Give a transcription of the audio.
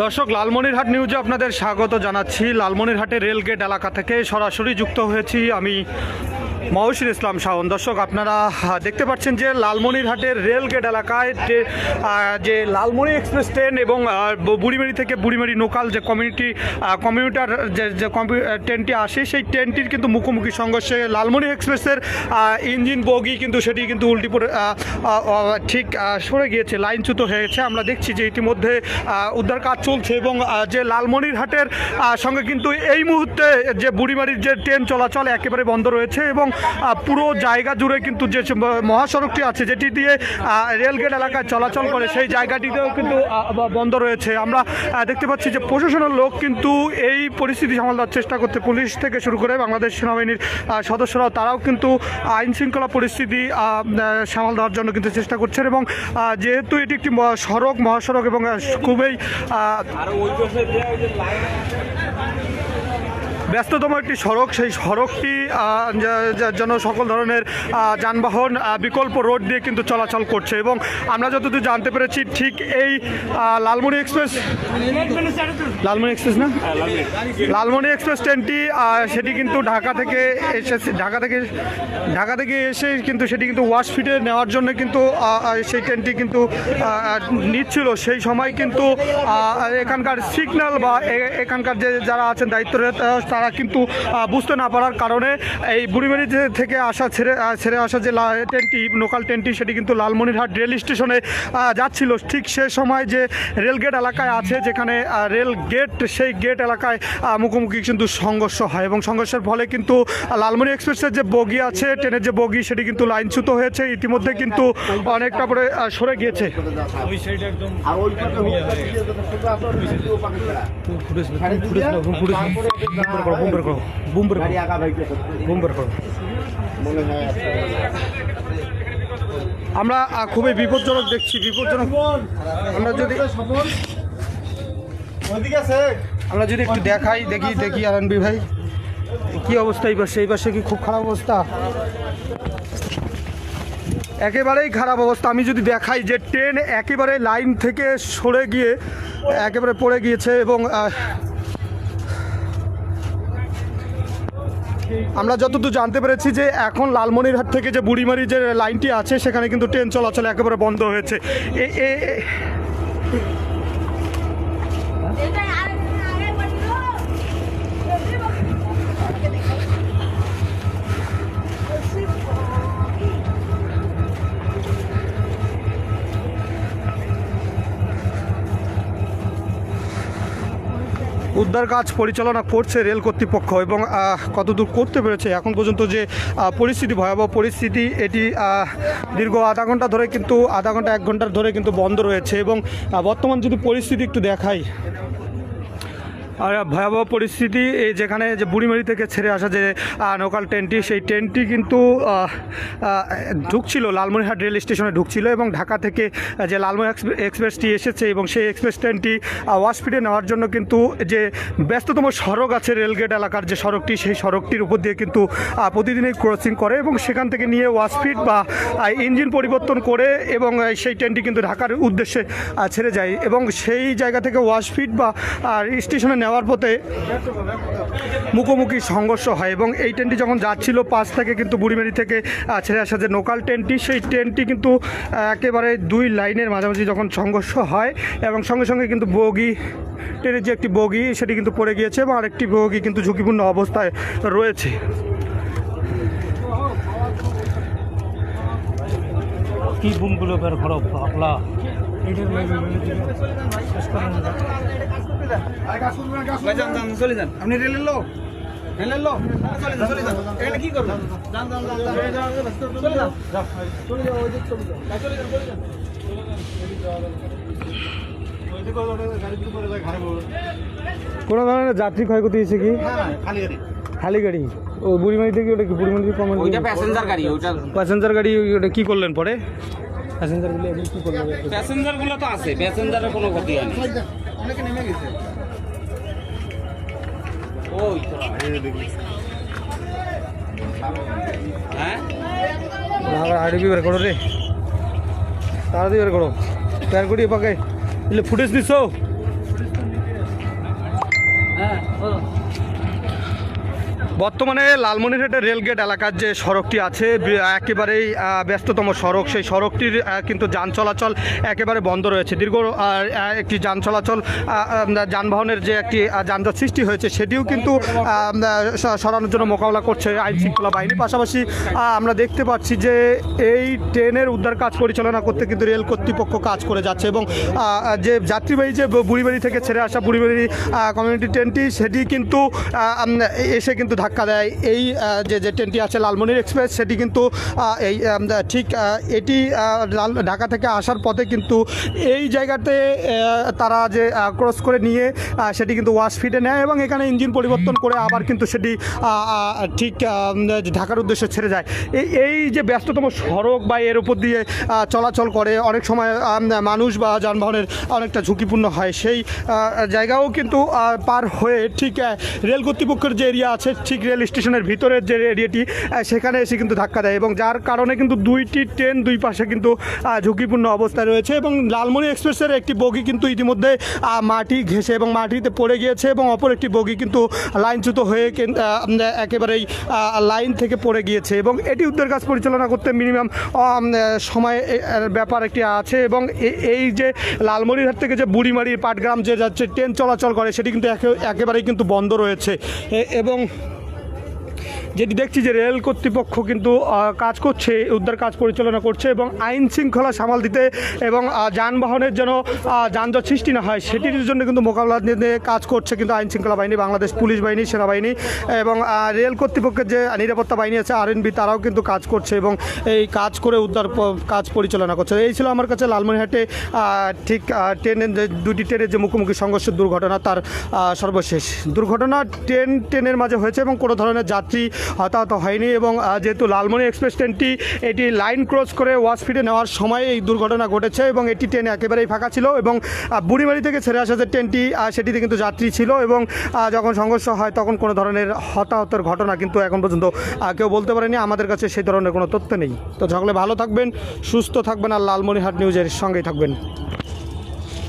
দর্শক, লালমনিরহাট নিউজে আপনাদের স্বাগত জানাচ্ছি। লালমনিরহাটের রেলগেট এলাকা থেকে সরাসরি যুক্ত হয়েছি আমি মহসিন ইসলাম শাওন। দর্শক, আপনারা দেখতে পাচ্ছেন যে লালমনিরহাটের রেলগেট এলাকায় যে লালমনি এক্সপ্রেস ট্রেন এবং বুড়িমারি থেকে বুড়িমারি লোকাল যে কমিউটার যে ট্রেনটি আসে, সেই ট্রেনটির কিন্তু মুখোমুখি সংঘর্ষে লালমনি এক্সপ্রেসের ইঞ্জিন বগি কিন্তু সেটি কিন্তু উল্টি পড়ে ঠিক সরে গিয়েছে, লাইনচ্যুত হয়েছে। আমরা দেখছি যে ইতিমধ্যে উদ্ধার কাজ চলছে এবং যে লালমনিরহাটের সঙ্গে কিন্তু এই মুহূর্তে যে বুড়িমারির যে ট্রেন চলাচল একেবারে বন্ধ রয়েছে এবং পুরো জায়গা জুড়ে কিন্তু যে মহাসড়কটি আছে যেটি দিয়ে রেলগেট এলাকায় চলাচল করে সেই জায়গাটিতেও কিন্তু বন্ধ রয়েছে। আমরা দেখতে পাচ্ছি যে প্রশাসনের লোক কিন্তু এই পরিস্থিতি সামাল দেওয়ার চেষ্টা করতে, পুলিশ থেকে শুরু করে বাংলাদেশ সেনাবাহিনীর সদস্যরাও তারাও কিন্তু আইন শৃঙ্খলা পরিস্থিতি সামাল দেওয়ার জন্য কিন্তু চেষ্টা করছেন। এবং যেহেতু এটি একটি মহাসড়ক এবং খুবই ব্যস্ততম একটি সড়ক, সেই সড়কটি যেন সকল ধরনের যানবাহন বিকল্প রোড দিয়ে কিন্তু চলাচল করছে। এবং আমরা যতদূর জানতে পেরেছি ঠিক এই লালমনি এক্সপ্রেস লালমনি এক্সপ্রেস ট্রেনটি সেটি কিন্তু ঢাকা থেকে এসে কিন্তু সেটি কিন্তু ওয়াশফিটে নেওয়ার জন্য কিন্তু সেই ট্রেনটি কিন্তু নিচ্ছিল। সেই সময় কিন্তু এখানকার সিগন্যাল বা এখানকার যে যারা আছেন দায়িত্বরত তারা কিন্তু বুঝতে না পারার কারণে এই বুড়িমারি থেকে ছেড়ে আসা যে ট্রেনটি লোকাল ট্রেনটি সেটি কিন্তু লালমনিরহাট রেল স্টেশনে যাচ্ছিল। ঠিক সে সময় যে রেলগেট এলাকায় আছে যেখানে রেল গেট, সেই গেট এলাকায় মুখোমুখি কিন্তু সংঘর্ষ হয় এবং সংঘর্ষের ফলে কিন্তু লালমনি এক্সপ্রেসের যে বগি আছে, ট্রেনের যে বগি সেটি কিন্তু লাইনচ্যুত হয়েছে, ইতিমধ্যে কিন্তু অনেকটা পরে সরে গিয়েছে। আমরা খুবই বিপজ্জনক দেখছি, বিপজ্জনক। আমরা যদি একটু দেখি আরএনবি ভাই কি অবস্থা এই পাশে কি খুব খারাপ অবস্থা? একেবারেই খারাপ অবস্থা। আমি যদি দেখাই যে ট্রেন একেবারে লাইন থেকে সরে গিয়ে একেবারে পড়ে গিয়েছে এবং আমরা যতদূর জানতে পেরেছি যে এখন লালমনিরহাট থেকে যে বুড়িমারি যে লাইনটি আছে সেখানে কিন্তু ট্রেন চলাচল একেবারে বন্ধ হয়েছে। উদ্ধার কাজ পরিচালনা করছে রেল কর্তৃপক্ষ এবং কতদূর করতে পেরেছে এখন পর্যন্ত যে পরিস্থিতি, ভয়াবহ পরিস্থিতি, এটি দীর্ঘ আধা ঘন্টা এক ঘন্টার ধরে কিন্তু বন্ধ রয়েছে। এবং বর্তমান যদি পরিস্থিতি একটু দেখাই, আর ভয়াবহ পরিস্থিতি এই যেখানে যে বুড়িমারি থেকে ছেড়ে আসা যে লোকাল ট্রেনটি, সেই ট্রেনটি কিন্তু ঢুকছিল লালমনিরহাট রেল স্টেশনে ঢুকছিল এবং ঢাকা থেকে যে লালমনি এক্সপ্রেসটি এসেছে এবং সেই এক্সপ্রেস ট্রেনটি ওয়াশফিটে নেওয়ার জন্য কিন্তু যে ব্যস্ততম সড়ক আছে রেলগেট এলাকার যে সড়কটি, সেই সড়কটির উপর দিয়ে কিন্তু প্রতিদিনই ক্রসিং করে এবং সেখান থেকে নিয়ে ওয়াশফিট বা ইঞ্জিন পরিবর্তন করে এবং সেই ট্রেনটি কিন্তু ঢাকার উদ্দেশ্যে ছেড়ে যায় এবং সেই জায়গা থেকে ওয়াশফিট বা স্টেশনে নেওয়ার পথে মুখোমুখি সংঘর্ষ হয়। এবং এই ট্রেনটি যখন যাচ্ছিল পাশ থেকে কিন্তু বুড়িমারি থেকে ছেড়ে আসা যে লোকাল ট্রেনটি, সেই ট্রেনটি কিন্তু একেবারে দুই লাইনের মাঝামাঝি যখন সংঘর্ষ হয় এবং সঙ্গে সঙ্গে কিন্তু বগি, ট্রেনের যে একটি বগি সেটি কিন্তু পড়ে গিয়েছে এবং আরেকটি বগি কিন্তু ঝুঁকিপূর্ণ অবস্থায় রয়েছে। কি বুমগুলো বের করো পাগলা চলে যান, আপনি রেলের লোক চলে যান, এখানে কি করবেন? কোনো ধরনের যাত্রী ক্ষয়ক্ষতি হয়েছে কি? খালি গাড়ি। ও বুড়িমারি থেকে ওটা কি বুড়িমারি প্যাসেঞ্জার গাড়ি ওটা কি করলেন পরে? প্যাসেঞ্জারগুলো তো আছে, প্যাসেঞ্জারের কোনো ক্ষতি হয়নি। অনেকে নেমে গেছে। ওই হ্যাঁ আরবি বের করো রে, তাড়াতাড়ি বের করো, প্যার করি পাকে ফুটেজ দিছো। বর্তমানে লালমনিরহাটের রেলগেট এলাকার যে সড়কটি আছে একেবারেই ব্যস্ততম সড়ক, সেই সড়কটির কিন্তু যান চলাচল একেবারে বন্ধ রয়েছে। দীর্ঘ একটি যান চলাচল যানবাহনের যে একটি যানজট সৃষ্টি হয়েছে সেটিও কিন্তু সরানোর জন্য মোকাবিলা করছে আইন শৃঙ্খলা বাহিনী। পাশাপাশি আমরা দেখতে পাচ্ছি যে এই ট্রেনের উদ্ধার কাজ পরিচালনা করতে কিন্তু রেল কর্তৃপক্ষ কাজ করে যাচ্ছে এবং যে যাত্রীবাহী যে বুড়িবাড়ি থেকে ছেড়ে আসা বুড়িবাড়ি কমিউনিটি ট্রেনটি সেটি কিন্তু এসে কিন্তু ধাক্কা দেয় এই যে ট্রেনটি আছে লালমনির এক্সপ্রেস, সেটি কিন্তু এই ঠিক এটি ঢাকা থেকে আসার পথে কিন্তু এই জায়গাতে তারা যে ক্রস করে নিয়ে সেটি কিন্তু ওয়াশ ফিটে নেয় এবং এখানে ইঞ্জিন পরিবর্তন করে আবার কিন্তু সেটি ঠিক ঢাকার উদ্দেশ্যে ছেড়ে যায়। এই যে ব্যস্ততম সড়ক বা এর উপর দিয়ে চলাচল করে অনেক সময় মানুষ বা যানবাহনের অনেকটা ঝুঁকিপূর্ণ হয়, সেই জায়গাও কিন্তু পার হয়ে ঠিক রেল কর্তৃপক্ষের যে এরিয়া আছে ঠিক রেল স্টেশনের ভিতরের যে এরিয়াটি সেখানে এসে কিন্তু ধাক্কা দেয় এবং যার কারণে কিন্তু দুইটি ট্রেন দুই পাশে কিন্তু ঝুঁকিপূর্ণ অবস্থায় রয়েছে এবং লালমনি এক্সপ্রেসের একটি বগি কিন্তু ইতিমধ্যে মাটি ঘেঁষে এবং মাটিতে পড়ে গিয়েছে এবং অপর একটি বগি কিন্তু লাইনচ্যুত হয়ে একেবারেই লাইন থেকে পড়ে গিয়েছে এবং এটি উদ্ধার কাজ পরিচালনা করতে মিনিমাম সময় ব্যাপার একটি আছে এবং এই যে লালমনিরহাট থেকে যে বুড়িমারি পাটগ্রাম যে যাচ্ছে ট্রেন চলাচল করে সেটি কিন্তু একেবারেই কিন্তু বন্ধ রয়েছে এবং যেটি দেখছি যে রেল কর্তৃপক্ষ কিন্তু কাজ করছে, উদ্ধার কাজ পরিচালনা করছে এবং আইন শৃঙ্খলা সামাল দিতে এবং যানবাহনের যেন যানজট সৃষ্টি না হয় সেটির জন্য কিন্তু মোকাবিলা নিয়ে কাজ করছে কিন্তু আইন শৃঙ্খলা বাহিনী, বাংলাদেশ পুলিশ বাহিনী, সেনাবাহিনী এবং রেল কর্তৃপক্ষের যে নিরাপত্তা বাহিনী আছে আরএনবি, তারাও কিন্তু কাজ করছে এবং এই কাজ করে উদ্ধার কাজ পরিচালনা করছে। এই ছিল আমার কাছে লালমনিরহাটে ঠিক ট্রেনের যে দুটি ট্রেনের যে মুখোমুখি সংঘর্ষের দুর্ঘটনা তার সর্বশেষ দুর্ঘটনা ট্রেনের মাঝে হয়েছে এবং কোনো ধরনের যাত্রী হতাহত হয়নি এবং যেহেতু লালমনি এক্সপ্রেস ট্রেনটি এটি লাইন ক্রস করে ওয়াশফিটে নেওয়ার সময় এই দুর্ঘটনা ঘটেছে এবং এটি ট্রেন একেবারেই ফাঁকা ছিল এবং বুড়িমারি থেকে ছেড়ে আসা যে ট্রেনটি সেটিতে কিন্তু যাত্রী ছিল এবং যখন সংঘর্ষ হয় তখন কোনো ধরনের হতাহতের ঘটনা কিন্তু এখন পর্যন্ত কেউ বলতে পারেনি। আমাদের কাছে সেই ধরনের কোনো তথ্য নেই। তো সকলে ভালো থাকবেন, সুস্থ থাকবেন আর লালমনিরহাট নিউজের সঙ্গেই থাকবেন।